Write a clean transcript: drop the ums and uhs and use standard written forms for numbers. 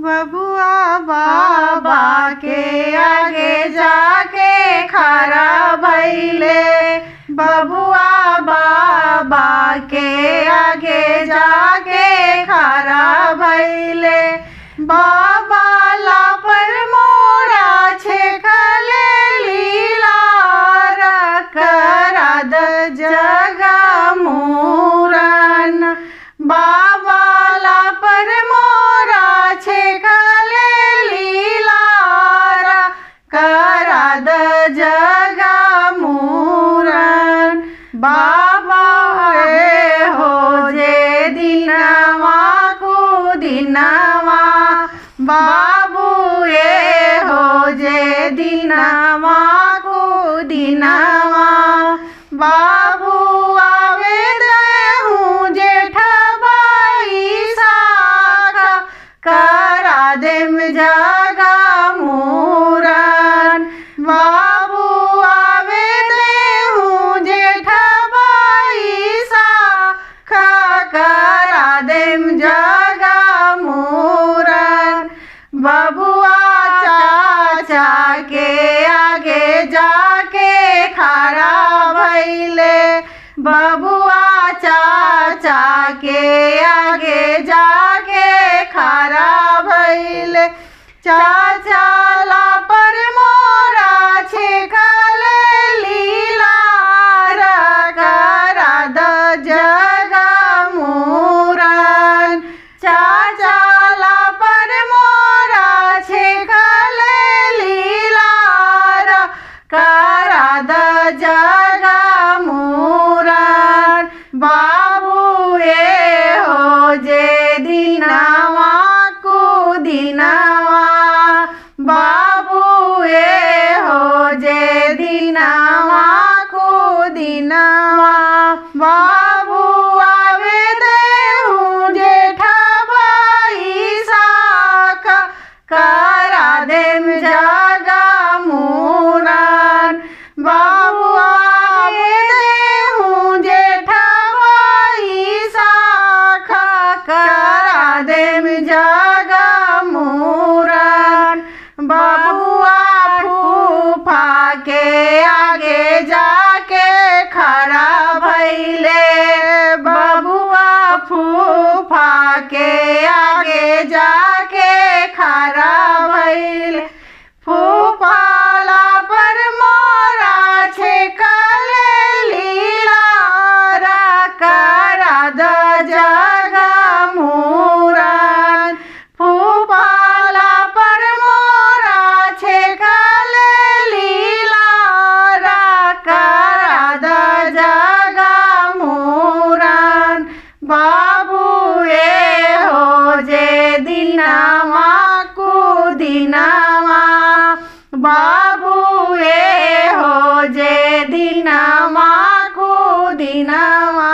बबुआ बाबा के आगे जाके खड़ा भइले। बबुआ बाबा के आगे जाके खड़ा भइले। बाबा ला पर मोरा छेकले लीला करा द जगा मूरन। बाबा ला पर मोरा छेकले लीला करा द जगा मूरन। बाबा हो जे दिनवा को दिनवा बाबू हो जे दिनवा को दिनवा। बाबू आवे दहूँ जेठबाई साखा करा देम जगा मूरन। बाबू आवे दहूँ जेठबाई साखा करा देम जगा मूरन। बबुआ चाचा के आगे जाके खड़ा भइले। बबुआ चाचा के आगे जाके खड़ा भइले। चाचा ला पर मोरा छेकले लीला करा द जगा मूरन। चाचा ला पर मोरा छेकले लीला करा द जगा मूरन। बाबू हो जे दिनवा को दिनवा बाबू हो जे दिनवा को दिनवा। बाबू आवे देहूँ जेठबाई साखा करा देम जगा मूरन। बाबू आवे देहूँ जेठबाई साखा करा देम जगा मूरन। बबुआ फूफा के आगे जाके खड़ा भइले। बबुआ फूफा के आगे जाके खड़ा भइले। फूफा ला पर मोरा छेकले लीला करा द जगा मूरन। फूफा ला पर मोरा छेकले लीला करा द जगा मूरन। बाबू हो जे दिनवा को दिनवा बाबू हो जे दिनवा को दिनवा।